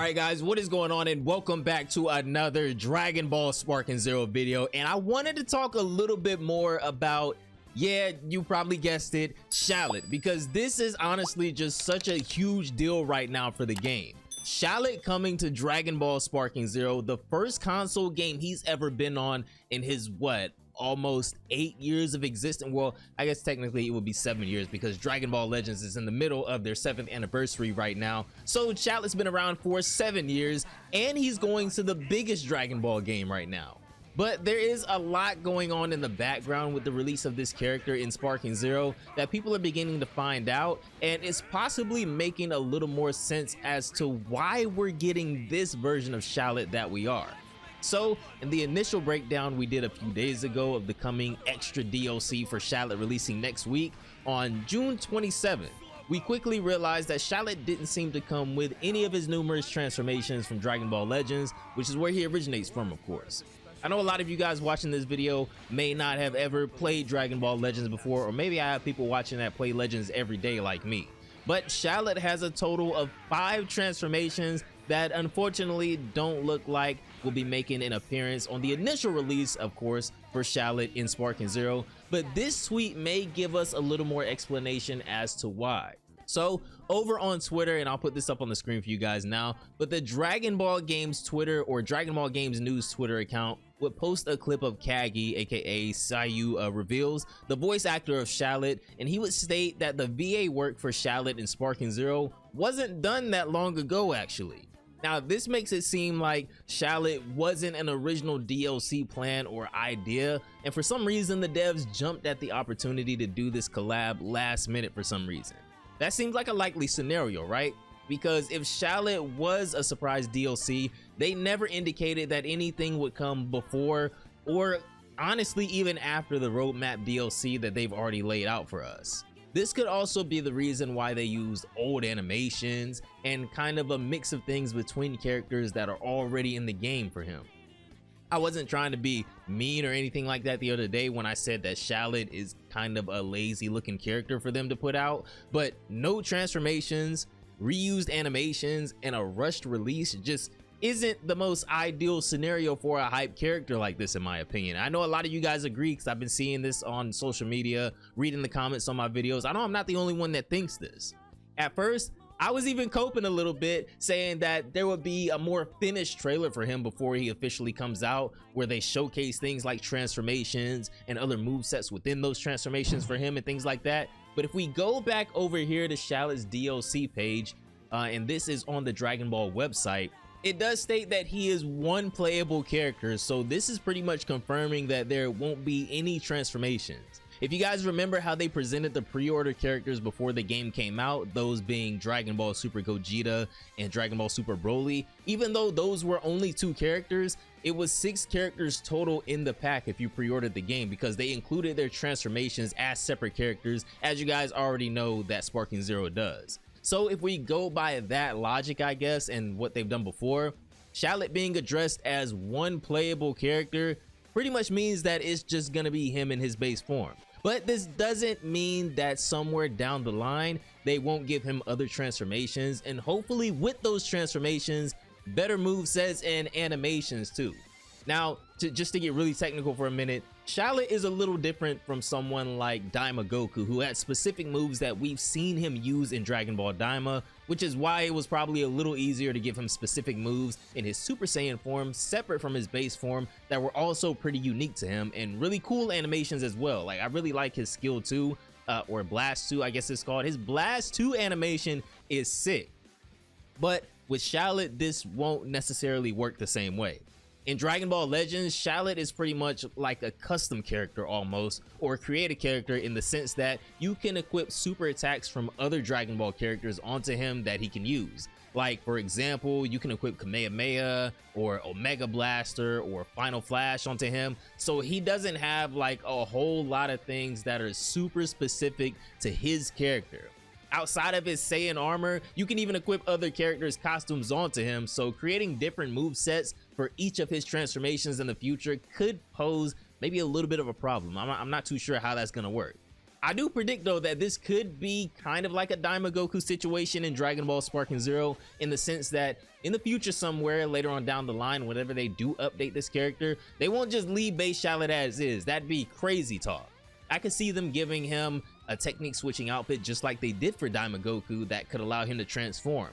Alright guys, what is going on, and welcome back to another Dragon Ball Sparking Zero video. And I wanted to talk a little bit more about, yeah, you probably guessed it, Shallot, because this is honestly just such a huge deal right now for the game. Shallot coming to Dragon Ball Sparking Zero, the first console game he's ever been on in his almost 8 years of existence. Well, I guess technically it would be 7 years because Dragon Ball Legends is in the middle of their 7th anniversary right now. So Shallot's been around for 7 years, and he's going to the biggest Dragon Ball game right now. But there is a lot going on in the background with the release of this character in Sparking Zero that people are beginning to find out, and it's possibly making a little more sense as to why we're getting this version of Shallot that we are. So in the initial breakdown we did a few days ago of the coming extra DLC for Shallot releasing next week on June 27th, we quickly realized that Shallot didn't seem to come with any of his numerous transformations from Dragon Ball Legends, which is where he originates from, of course. I know a lot of you guys watching this video may not have ever played Dragon Ball Legends before, or maybe I have people watching that play Legends every day like me. But Shallot has a total of 5 transformations that unfortunately don't look like will be making an appearance on the initial release, of course, for Shallot in Sparking Zero. But this tweet may give us a little more explanation as to why. So over on Twitter, and I'll put this up on the screen for you guys now, but the Dragon Ball Games Twitter, or Dragon Ball Games News Twitter account, would post a clip of Kagi, aka Sayu Reveals, the voice actor of Shallot, and he would state that the VA work for Shallot in Sparking Zero wasn't done that long ago actually. Now this makes it seem like Shallot wasn't an original DLC plan or idea, and for some reason the devs jumped at the opportunity to do this collab last minute for some reason. That seems like a likely scenario, right? Because if Shallot was a surprise DLC, they never indicated that anything would come before or honestly even after the roadmap DLC that they've already laid out for us. This could also be the reason why they used old animations and kind of a mix of things between characters that are already in the game for him. I wasn't trying to be mean or anything like that the other day when I said that Shallot is kind of a lazy looking character for them to put out, but no transformations, reused animations, and a rushed release just isn't the most ideal scenario for a hype character like this, in my opinion. I know a lot of you guys agree because I've been seeing this on social media, reading the comments on my videos. I know I'm not the only one that thinks this. At first, I was even coping a little bit, saying that there would be a more finished trailer for him before he officially comes out, where they showcase things like transformations and other movesets within those transformations for him and things like that. But if we go back over here to Shallot's DLC page, and this is on the Dragon Ball website, it does state that he is one playable character, so this is pretty much confirming that there won't be any transformations. If you guys remember how they presented the pre-order characters before the game came out, those being Dragon Ball Super Gogeta and Dragon Ball Super Broly, even though those were only 2 characters, it was 6 characters total in the pack if you pre-ordered the game, because they included their transformations as separate characters, as you guys already know that Sparking Zero does. So if we go by that logic, I guess, and what they've done before, Shallot being addressed as one playable character pretty much means that it's just gonna be him in his base form. But this doesn't mean that somewhere down the line they won't give him other transformations, and hopefully with those transformations, better movesets and animations too. Now, just to get really technical for a minute, Shallot is a little different from someone like Daima Goku, who had specific moves that we've seen him use in Dragon Ball Daima, which is why it was probably a little easier to give him specific moves in his Super Saiyan form separate from his base form that were also pretty unique to him, and really cool animations as well. Like, I really like his skill 2, or Blast 2 I guess it's called. His Blast 2 animation is sick. But with Shallot, this won't necessarily work the same way. In Dragon Ball Legends, Shallot is pretty much like a custom character almost, or create a character in the sense that you can equip super attacks from other Dragon Ball characters onto him that he can use. Like, for example, you can equip Kamehameha or Omega Blaster or Final Flash onto him, so he doesn't have like a whole lot of things that are super specific to his character. Outside of his Saiyan armor, you can even equip other characters' costumes onto him, so creating different movesets for each of his transformations in the future could pose maybe a little bit of a problem. I'm not too sure how that's gonna work. I do predict though that this could be kind of like a Diamond Goku situation in Dragon Ball Sparking Zero, in the sense that in the future somewhere later on down the line, whenever they do update this character, they won't just leave base Shallot as is. That'd be crazy talk. I could see them giving him a technique switching outfit just like they did for Diamond Goku that could allow him to transform.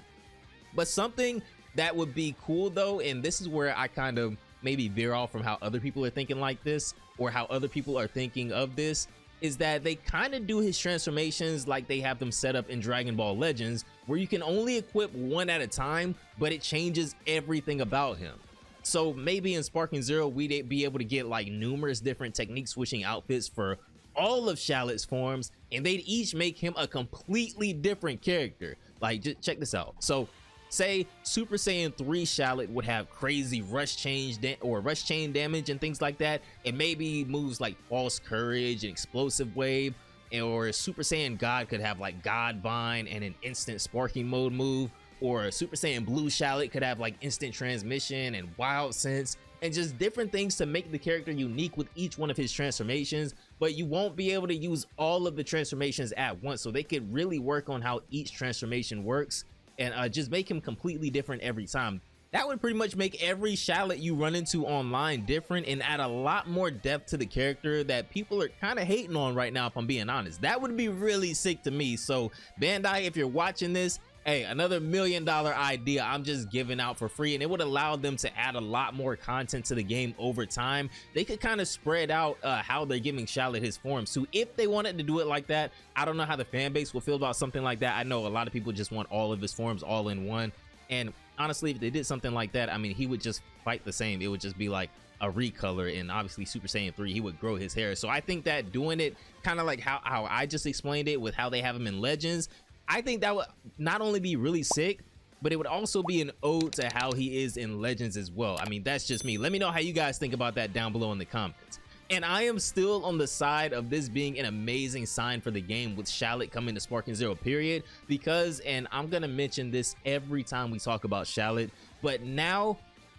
But something that would be cool though, and this is where I kind of maybe veer off from how other people are thinking like this, or how other people are thinking of this, is that they kind of do his transformations like they have them set up in Dragon Ball Legends, where you can only equip one at a time, but it changes everything about him. So maybe in Sparking Zero, we'd be able to get like numerous different technique switching outfits for all of Shallot's forms, and they'd each make him a completely different character. Like, just check this out. So say Super Saiyan 3 Shallot would have crazy rush chain damage and things like that, and maybe moves like False Courage and Explosive Wave, or Super Saiyan God could have like God Vine and an instant sparking mode move, or Super Saiyan Blue Shallot could have like instant transmission and wild sense, and just different things to make the character unique with each one of his transformations. But you won't be able to use all of the transformations at once, so they could really work on how each transformation works and just make him completely different every time. That would pretty much make every Shallot you run into online different, and add a lot more depth to the character that people are kind of hating on right now, if I'm being honest. That would be really sick to me. So Bandai, if you're watching this, hey, another $1 million idea I'm just giving out for free, and it would allow them to add a lot more content to the game over time. They could kind of spread out how they're giving Shallot his forms too, if they wanted to do it like that. I don't know how the fan base will feel about something like that. I know a lot of people just want all of his forms all in one, and honestly, if they did something like that, I mean, he would just fight the same. It would just be like a recolor, and obviously Super Saiyan 3, he would grow his hair. So I think that doing it kind of like how I just explained it with how they have him in Legends, I think that would not only be really sick, but it would also be an ode to how he is in Legends as well. I mean, that's just me. Let me know how you guys think about that down below in the comments. And I am still on the side of this being an amazing sign for the game with Shallot coming to Sparking Zero period, because, and I'm gonna mention this every time we talk about Shallot, but now,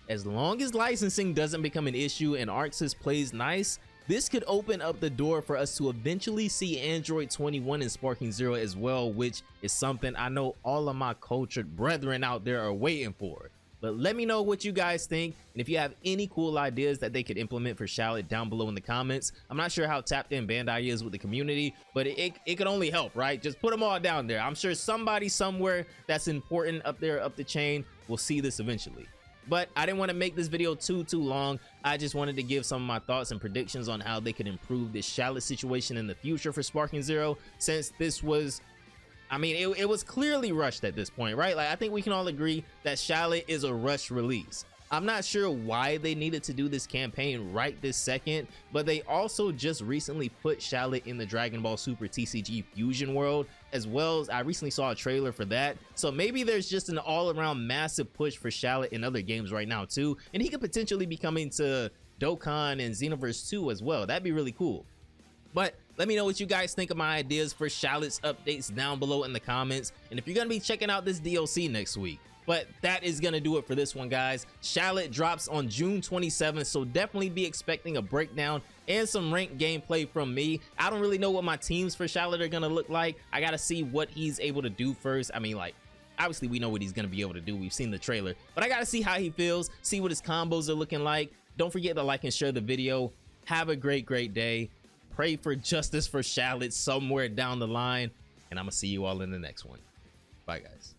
as long as licensing doesn't become an issue and ArcSys plays nice, this could open up the door for us to eventually see Android 21 in Sparking Zero as well, which is something I know all of my cultured brethren out there are waiting for. But let me know what you guys think, and if you have any cool ideas that they could implement for Shallot down below in the comments. I'm not sure how tapped in Bandai is with the community, but it could only help, right? Just put them all down there. I'm sure somebody somewhere that's important up there up the chain will see this eventually. But I didn't want to make this video too long. I just wanted to give some of my thoughts and predictions on how they could improve this Shallot situation in the future for Sparking Zero, since this was, I mean, it was clearly rushed at this point, right? Like, I think we can all agree that Shallot is a rush release. I'm not sure why they needed to do this campaign right this second, but they also just recently put Shallot in the Dragon Ball Super TCG Fusion world, as well as I recently saw a trailer for that. So maybe there's just an all-around massive push for Shallot in other games right now too, and he could potentially be coming to Dokkan and Xenoverse 2 as well. That'd be really cool. But let me know what you guys think of my ideas for Shallot's updates down below in the comments, and if you're gonna be checking out this DLC next week. But that is gonna do it for this one, guys. Shallot drops on June 27th, so definitely be expecting a breakdown and some ranked gameplay from me. I don't really know what my teams for Shallot are gonna look like. I gotta see what he's able to do first. I mean, like, obviously we know what he's gonna be able to do. We've seen the trailer, but I gotta see how he feels, see what his combos are looking like. Don't forget to like and share the video. Have a great day. Pray for justice for Shallot somewhere down the line, and I'm gonna see you all in the next one. Bye, guys.